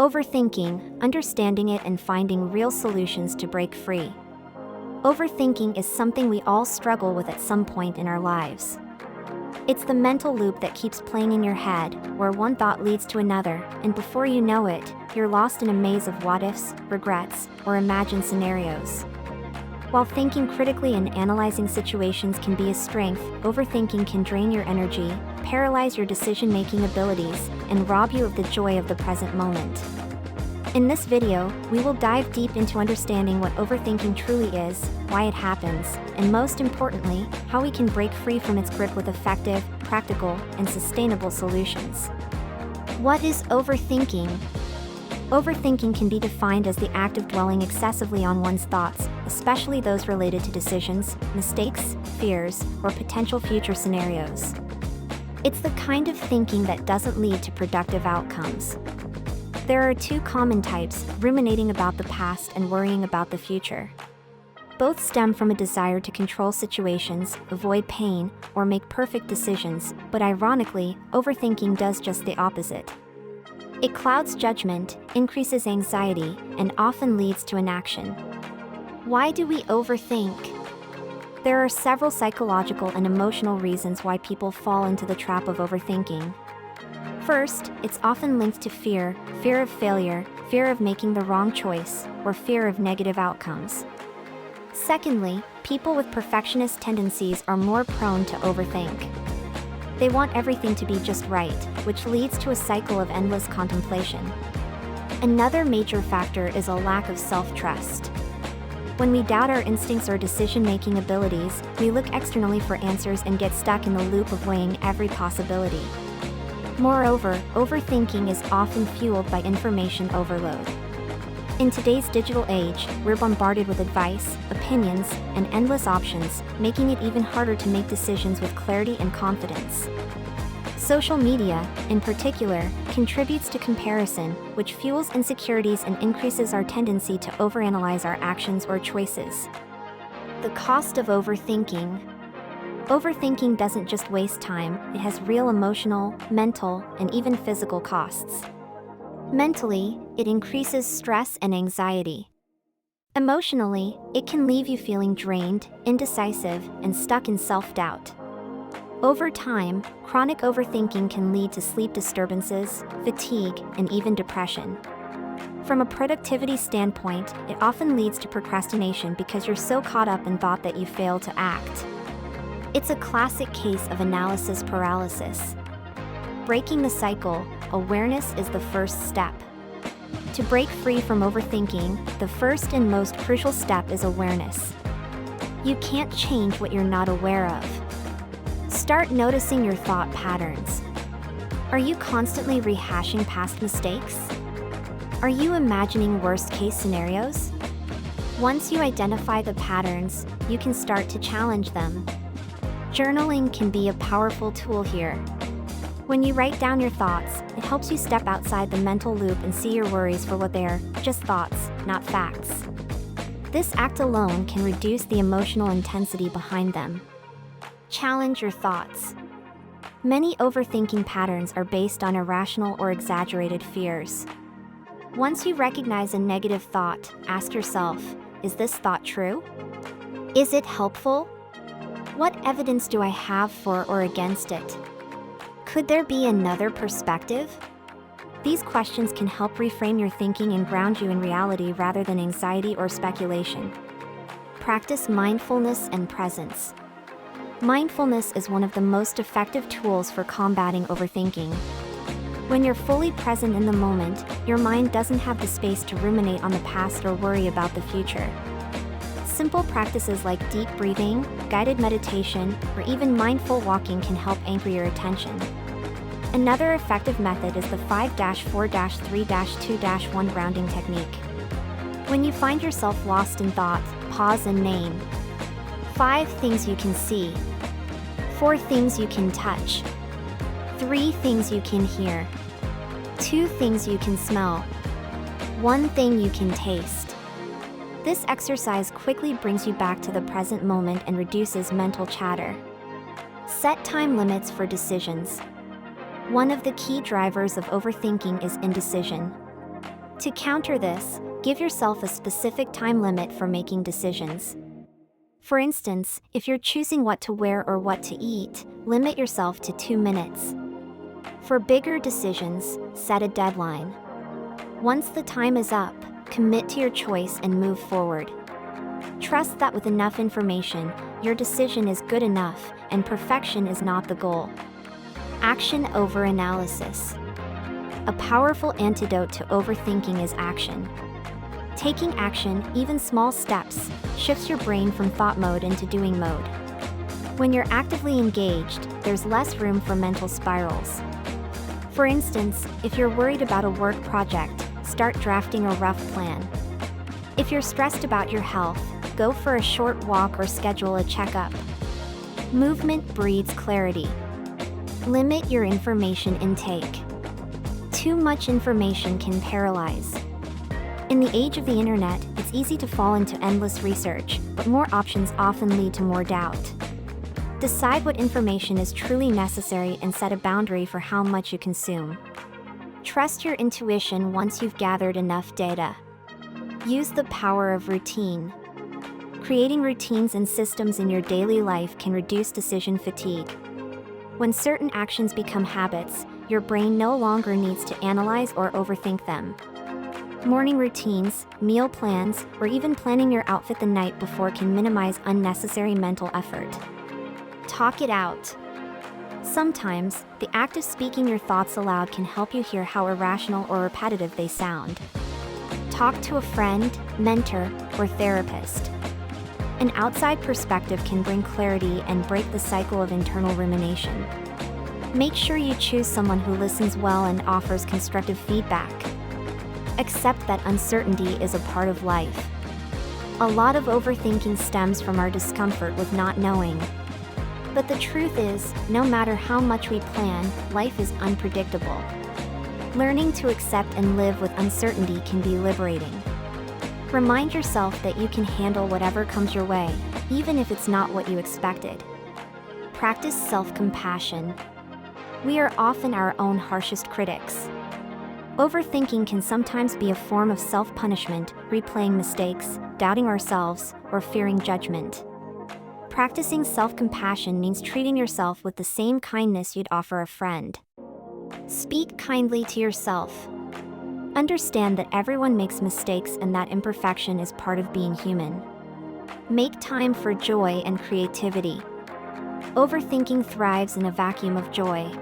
Overthinking, understanding it and finding real solutions to break free. Overthinking is something we all struggle with at some point in our lives. It's the mental loop that keeps playing in your head, where one thought leads to another, and before you know it, you're lost in a maze of what-ifs, regrets, or imagined scenarios. While thinking critically and analyzing situations can be a strength, overthinking can drain your energy, paralyze your decision-making abilities, and rob you of the joy of the present moment. In this video, we will dive deep into understanding what overthinking truly is, why it happens, and most importantly, how we can break free from its grip with effective, practical, and sustainable solutions. What is overthinking? Overthinking can be defined as the act of dwelling excessively on one's thoughts, especially those related to decisions, mistakes, fears, or potential future scenarios. It's the kind of thinking that doesn't lead to productive outcomes. There are two common types: ruminating about the past and worrying about the future. Both stem from a desire to control situations, avoid pain, or make perfect decisions, but ironically, overthinking does just the opposite. It clouds judgment, increases anxiety, and often leads to inaction. Why do we overthink? There are several psychological and emotional reasons why people fall into the trap of overthinking. First, it's often linked to fear of failure, fear of making the wrong choice, or fear of negative outcomes. Secondly, people with perfectionist tendencies are more prone to overthink. They want everything to be just right, which leads to a cycle of endless contemplation. Another major factor is a lack of self-trust. When we doubt our instincts or decision-making abilities, we look externally for answers and get stuck in the loop of weighing every possibility. Moreover, overthinking is often fueled by information overload. In today's digital age, we're bombarded with advice, opinions, and endless options, making it even harder to make decisions with clarity and confidence. Social media, in particular, contributes to comparison, which fuels insecurities and increases our tendency to overanalyze our actions or choices. The cost of overthinking. Overthinking doesn't just waste time, it has real emotional, mental, and even physical costs. Mentally, it increases stress and anxiety. Emotionally, it can leave you feeling drained, indecisive, and stuck in self-doubt. Over time, chronic overthinking can lead to sleep disturbances, fatigue, and even depression. From a productivity standpoint, it often leads to procrastination because you're so caught up in thought that you fail to act. It's a classic case of analysis paralysis. Breaking the cycle, awareness is the first step. To break free from overthinking, the first and most crucial step is awareness. You can't change what you're not aware of. Start noticing your thought patterns. Are you constantly rehashing past mistakes? Are you imagining worst-case scenarios? Once you identify the patterns, you can start to challenge them. Journaling can be a powerful tool here. When you write down your thoughts, it helps you step outside the mental loop and see your worries for what they are, just thoughts, not facts. This act alone can reduce the emotional intensity behind them. Challenge your thoughts. Many overthinking patterns are based on irrational or exaggerated fears. Once you recognize a negative thought, ask yourself, is this thought true? Is it helpful? What evidence do I have for or against it? Could there be another perspective? These questions can help reframe your thinking and ground you in reality rather than anxiety or speculation. Practice mindfulness and presence. Mindfulness is one of the most effective tools for combating overthinking. When you're fully present in the moment, your mind doesn't have the space to ruminate on the past or worry about the future. Simple practices like deep breathing, guided meditation, or even mindful walking can help anchor your attention. Another effective method is the 5-4-3-2-1 grounding technique. When you find yourself lost in thought, pause and name 5 things you can see, 4 things you can touch, 3 things you can hear, 2 things you can smell, 1 thing you can taste. This exercise quickly brings you back to the present moment and reduces mental chatter. Set time limits for decisions. One of the key drivers of overthinking is indecision. To counter this, give yourself a specific time limit for making decisions. For instance, if you're choosing what to wear or what to eat, limit yourself to 2 minutes. For bigger decisions, set a deadline. Once the time is up, commit to your choice and move forward. Trust that with enough information, your decision is good enough, and perfection is not the goal. Action over analysis. A powerful antidote to overthinking is action. Taking action, even small steps, shifts your brain from thought mode into doing mode. When you're actively engaged, there's less room for mental spirals. For instance, if you're worried about a work project, start drafting a rough plan. If you're stressed about your health, go for a short walk or schedule a checkup. Movement breeds clarity. Limit your information intake. Too much information can paralyze. In the age of the internet, it's easy to fall into endless research, but more options often lead to more doubt. Decide what information is truly necessary and set a boundary for how much you consume. Trust your intuition once you've gathered enough data. Use the power of routine. Creating routines and systems in your daily life can reduce decision fatigue. When certain actions become habits, your brain no longer needs to analyze or overthink them. Morning routines, meal plans, or even planning your outfit the night before can minimize unnecessary mental effort. Talk it out. Sometimes, the act of speaking your thoughts aloud can help you hear how irrational or repetitive they sound. Talk to a friend, mentor, or therapist. An outside perspective can bring clarity and break the cycle of internal rumination. Make sure you choose someone who listens well and offers constructive feedback. Accept that uncertainty is a part of life. A lot of overthinking stems from our discomfort with not knowing. But the truth is, no matter how much we plan, life is unpredictable. Learning to accept and live with uncertainty can be liberating. Remind yourself that you can handle whatever comes your way, even if it's not what you expected. Practice self-compassion. We are often our own harshest critics. Overthinking can sometimes be a form of self-punishment, replaying mistakes, doubting ourselves, or fearing judgment. Practicing self-compassion means treating yourself with the same kindness you'd offer a friend. Speak kindly to yourself. Understand that everyone makes mistakes and that imperfection is part of being human. Make time for joy and creativity. Overthinking thrives in a vacuum of joy.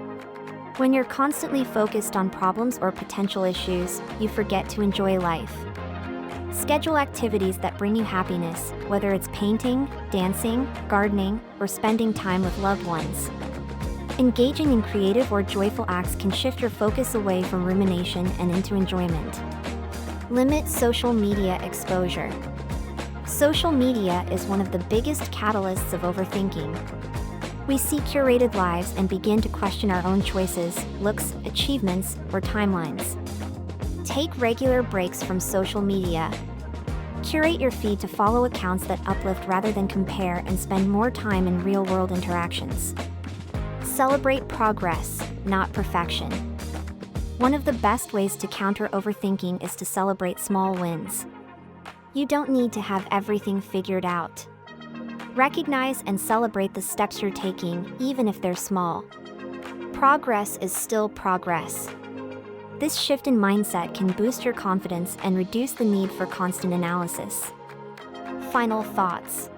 When you're constantly focused on problems or potential issues, you forget to enjoy life. Schedule activities that bring you happiness, whether it's painting, dancing, gardening, or spending time with loved ones. Engaging in creative or joyful acts can shift your focus away from rumination and into enjoyment. Limit social media exposure. Social media is one of the biggest catalysts of overthinking. We see curated lives and begin to question our own choices, looks, achievements, or timelines. Take regular breaks from social media. Curate your feed to follow accounts that uplift rather than compare and spend more time in real-world interactions. Celebrate progress, not perfection. One of the best ways to counter overthinking is to celebrate small wins. You don't need to have everything figured out. Recognize and celebrate the steps you're taking, even if they're small. Progress is still progress. This shift in mindset can boost your confidence and reduce the need for constant analysis. Final thoughts.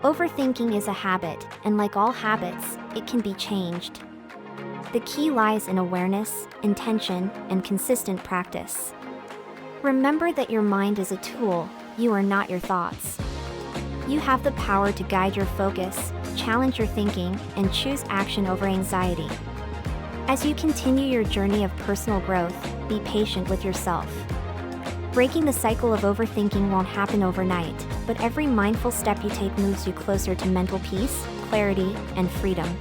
Overthinking is a habit, and like all habits, it can be changed. The key lies in awareness, intention, and consistent practice. Remember that your mind is a tool, you are not your thoughts. You have the power to guide your focus, challenge your thinking, and choose action over anxiety. As you continue your journey of personal growth, be patient with yourself. Breaking the cycle of overthinking won't happen overnight, but every mindful step you take moves you closer to mental peace, clarity, and freedom.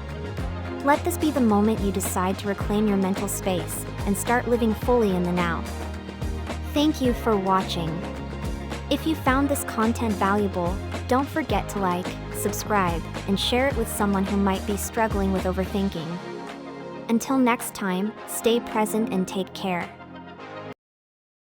Let this be the moment you decide to reclaim your mental space and start living fully in the now. Thank you for watching. If you found this content valuable, don't forget to like, subscribe, and share it with someone who might be struggling with overthinking. Until next time, stay present and take care.